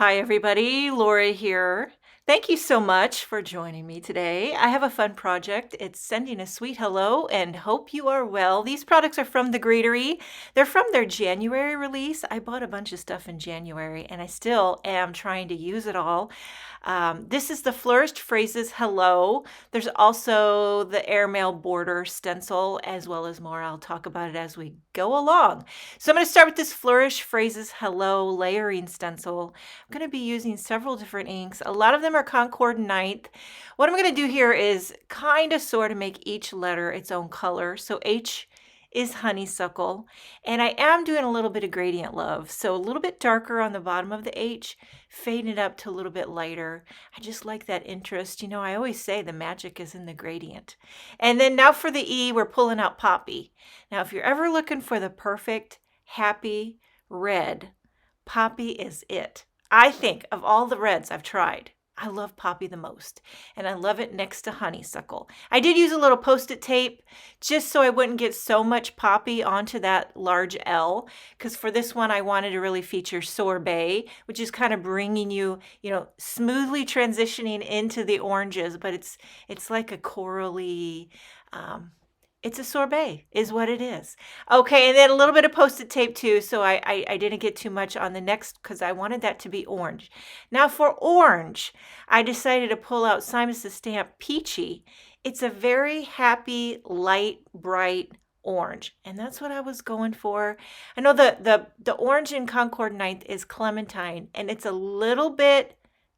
Hi, everybody. Laura here. Thank you so much for joining me today. I have a fun project. It's sending a sweet hello and hope you are well. These products are from the Greetery. They're from their January release. I bought a bunch of stuff in January and I still am trying to use it all. This is the Flourished Phrases Hello. There's also the Airmail border stencil as well as more. I'll talk about it as we go along. So I'm going to start with this Flourished Phrases Hello layering stencil. I'm going to be using several different inks. A lot of them are Concord 9th. What I'm going to do here is kind of sort of make each letter its own color. So H is Honeysuckle, and I am doing a little bit of gradient love. So a little bit darker on the bottom of the H, fading it up to a little bit lighter. I just like that interest. You know, I always say the magic is in the gradient. And then now for the E, we're pulling out Poppy. Now, if you're ever looking for the perfect, happy red, Poppy is it. I think of all the reds I've tried, I love Poppy the most, and I love it next to Honeysuckle. I did use a little Post-it tape just so I wouldn't get so much Poppy onto that large L, because for this one I wanted to really feature Sorbet, which is kind of bringing you, smoothly transitioning into the oranges, but it's like a corally, it's a sorbet is what it is. Okay, and then a little bit of Post-it tape too, so I didn't get too much on the next because I wanted that to be orange. Now for orange, I decided to pull out Simon's stamp Peachy. It's a very happy, light, bright orange, and that's what I was going for. I know the orange in Concord 9th is Clementine, and it's a little bit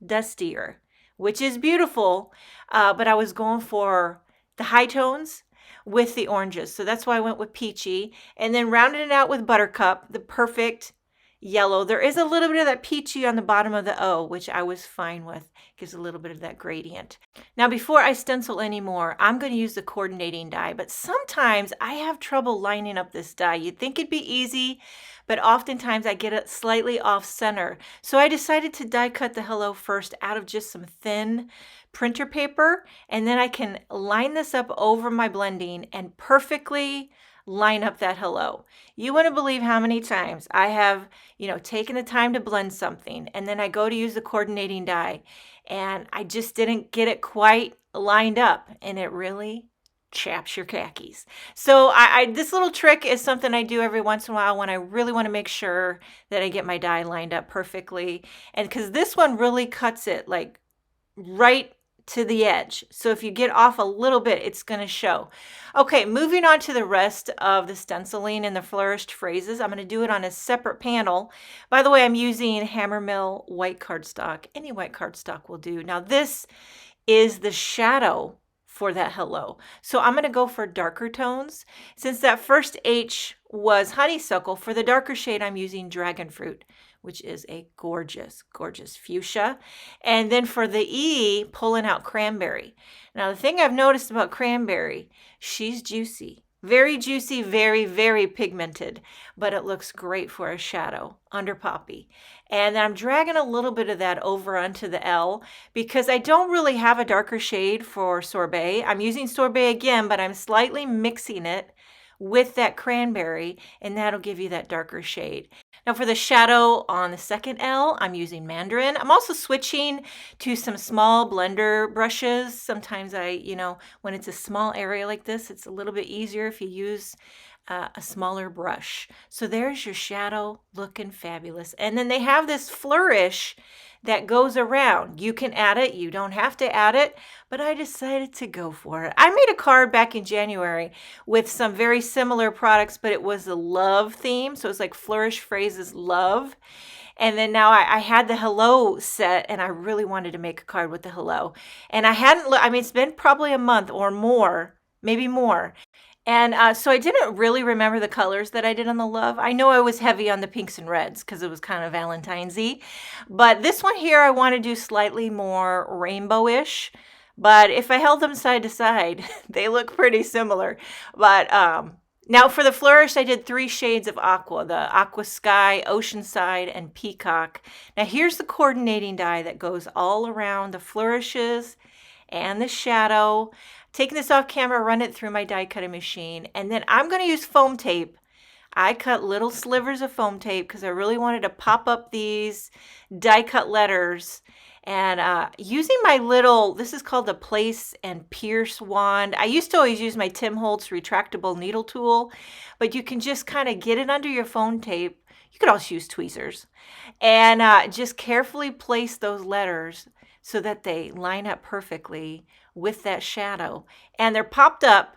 dustier, which is beautiful, but I was going for the high tones with the oranges. So that's why I went with Peachy, and then rounded it out with Buttercup, the perfect yellow. There is a little bit of that peachy on the bottom of the O, which I was fine with. Gives a little bit of that gradient. Now, before I stencil anymore, I'm going to use the coordinating die, but sometimes I have trouble lining up this die. You'd think it'd be easy, but oftentimes I get it slightly off center. So I decided to die cut the hello first out of just some thin printer paper, and then I can line this up over my blending and perfectly line up that hello. You wouldn't believe how many times I have, taken the time to blend something, and then I go to use the coordinating die, and I just didn't get it quite lined up, and it really chaps your khakis. So this little trick is something I do every once in a while when I really want to make sure that I get my die lined up perfectly, and because this one really cuts it like right to the edge. So if you get off a little bit, it's going to show. Okay, moving on to the rest of the stenciling and the flourished phrases. I'm going to do it on a separate panel. By the way, I'm using Hammermill white cardstock. Any white cardstock will do. Now this is the shadow for that hello. So I'm going to go for darker tones. Since that first H was Honeysuckle, for the darker shade, I'm using Dragonfruit, which is a gorgeous, gorgeous fuchsia. And then for the E, pulling out Cranberry. Now, the thing I've noticed about Cranberry, she's juicy. Very juicy, very, very pigmented, but it looks great for a shadow under Poppy. And I'm dragging a little bit of that over onto the L because I don't really have a darker shade for Sorbet. I'm using Sorbet again, but I'm slightly mixing it with that Cranberry, and that'll give you that darker shade. Now for the shadow on the second L, I'm using Mandarin. I'm also switching to some small blender brushes. Sometimes when it's a small area like this, it's a little bit easier if you use a smaller brush. So there's your shadow looking fabulous. And then they have this flourish that goes around. You can add it, you don't have to add it, but I decided to go for it. I made a card back in January with some very similar products, but it was a love theme. So it's like Flourish Phrases Love. And then now I had the hello set, and I really wanted to make a card with the hello. And I hadn't, it's been probably a month or more, maybe more. And so I didn't really remember the colors that I did on the love. I know I was heavy on the pinks and reds because it was kind of Valentine's-y. But this one here, I want to do slightly more rainbowish. But if I held them side to side, they look pretty similar. But now for the flourish, I did 3 shades of aqua, the Aqua Sky, Oceanside, and Peacock. Now here's the coordinating die that goes all around the flourishes and the shadow. Taking this off camera, run it through my die cutting machine, and then I'm going to use foam tape. I cut little slivers of foam tape because I really wanted to pop up these die cut letters. And using my little, this is called the Place and Pierce wand. I used to always use my Tim Holtz retractable needle tool, but you can just kind of get it under your foam tape. You could also use tweezers. And just carefully place those letters so that they line up perfectly with that shadow. And they're popped up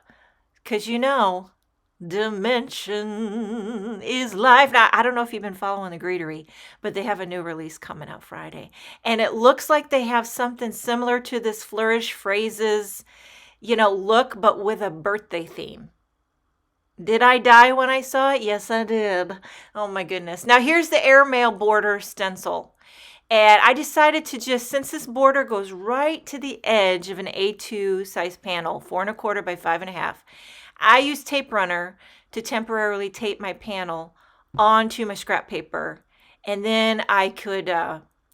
because dimension is life. Now, I don't know if you've been following the Greetery, but they have a new release coming out Friday. And it looks like they have something similar to this Flourished phrases, look, but with a birthday theme. Did I die when I saw it? Yes, I did. Oh my goodness. Now here's the Airmail border stencil. And I decided to just, since this border goes right to the edge of an A2 size panel, 4 1/4 by 5 1/2, I use tape runner to temporarily tape my panel onto my scrap paper. And then I could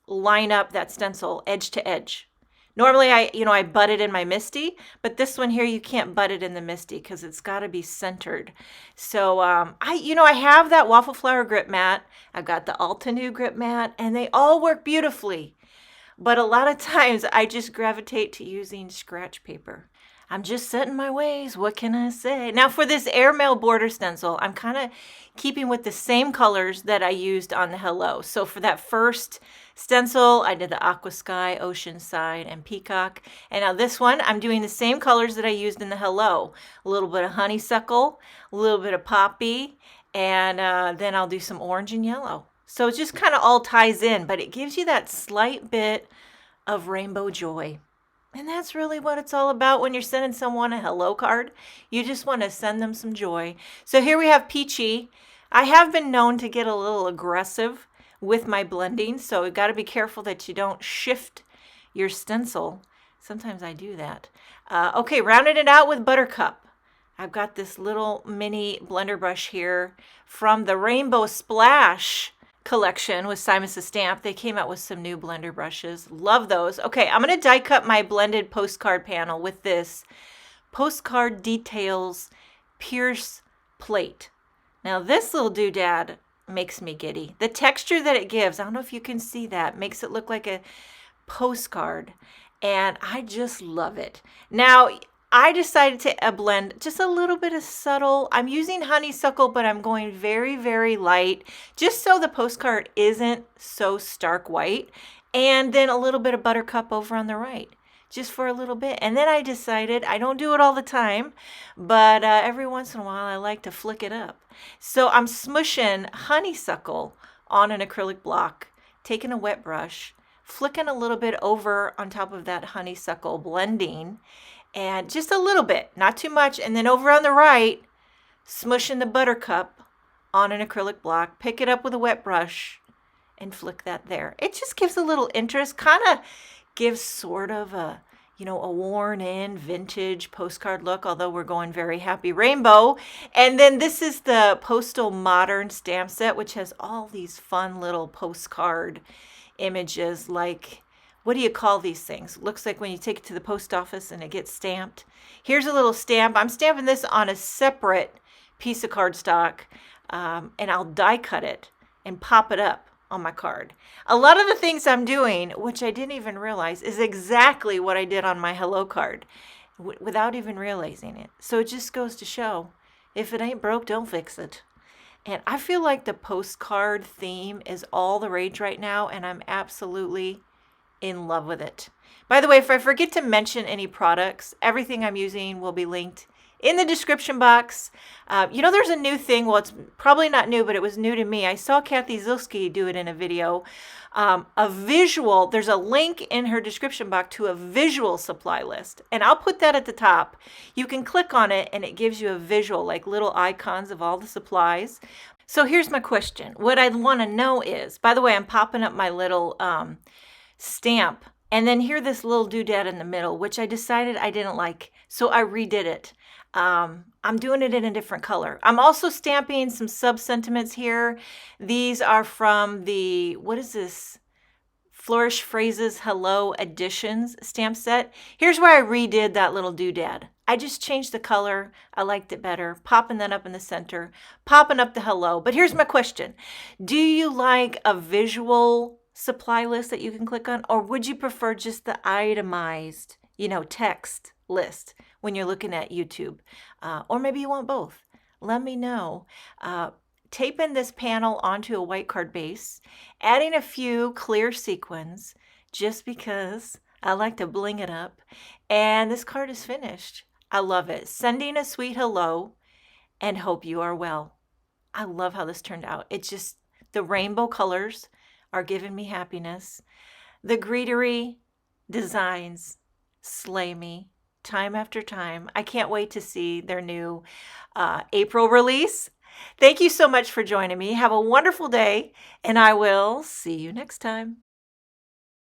line up that stencil edge to edge. Normally I butt it in my MISTI, but this one here, you can't butt it in the MISTI because it's got to be centered. So I have that waffle flower grip mat. I've got the Altenew grip mat, and they all work beautifully. But a lot of times I just gravitate to using scratch paper. I'm just set in my ways. What can I say? Now for this Airmail border stencil, I'm kind of keeping with the same colors that I used on the Hello. So for that first stencil, I did the Aqua Sky, Oceanside, and Peacock. And now this one, I'm doing the same colors that I used in the Hello. A little bit of honeysuckle, a little bit of poppy, and then I'll do some orange and yellow. So it just kind of all ties in, but it gives you that slight bit of rainbow joy. And that's really what it's all about when you're sending someone a hello card. You just want to send them some joy. So here we have Peachy. I have been known to get a little aggressive with my blending, so you've got to be careful that you don't shift your stencil. Sometimes I do that. Okay, rounding it out with Buttercup. I've got this little mini blender brush here from the Rainbow Splash collection with Simon's Stamp. They came out with some new blender brushes. Love those. Okay, I'm going to die cut my blended postcard panel with this Postcard Details Pierce plate. Now this little doodad makes me giddy. The texture that it gives, I don't know if you can see that, makes it look like a postcard, and I just love it. Now I decided to blend just a little bit of subtle. I'm using honeysuckle, but I'm going very, very light, just so the postcard isn't so stark white. And then a little bit of Buttercup over on the right, just for a little bit. And then I decided, I don't do it all the time, but every once in a while I like to flick it up. So I'm smushing honeysuckle on an acrylic block, taking a wet brush, flicking a little bit over on top of that honeysuckle blending, and just a little bit, not too much. And then over on the right, smushing the Buttercup on an acrylic block, pick it up with a wet brush and flick that there. It just gives a little interest, kind of gives sort of a worn in vintage postcard look, although we're going very happy rainbow. And then this is the Postal Modern stamp set, which has all these fun little postcard images, like, what do you call these things? Looks like when you take it to the post office and it gets stamped. Here's a little stamp. I'm stamping this on a separate piece of cardstock, and I'll die cut it and pop it up on my card. A lot of the things I'm doing, which I didn't even realize, is exactly what I did on my hello card without even realizing it. So it just goes to show, if it ain't broke, don't fix it. And I feel like the postcard theme is all the rage right now, and I'm absolutely in love with it. By the way, if I forget to mention any products, everything I'm using will be linked in the description box. There's a new thing. Well, it's probably not new, but it was new to me. I saw Kathy Zilski do it in a video. A visual, there's a link in her description box to a visual supply list. And I'll put that at the top. You can click on it and it gives you a visual, like little icons of all the supplies. So here's my question. What I'd want to know is, by the way, I'm popping up my little stamp, and then here this little doodad in the middle, which I decided I didn't like, so I redid it. I'm doing it in a different color. I'm also stamping some sub-sentiments here. These are from the, what is this? Flourished Phrases Hello Editions stamp set. Here's where I redid that little doodad. I just changed the color. I liked it better. Popping that up in the center, popping up the hello. But here's my question. Do you like a visual supply list that you can click on, or would you prefer just the itemized, text list when you're looking at YouTube? Or maybe you want both. Let me know. Taping this panel onto a white card base, adding a few clear sequins just because I like to bling it up. And this card is finished. I love it. Sending a sweet hello and hope you are well. I love how this turned out. It's just the rainbow colors are giving me happiness. The Greetery designs slay me time after time. I can't wait to see their new April release. Thank you so much for joining me. Have a wonderful day, and I will see you next time.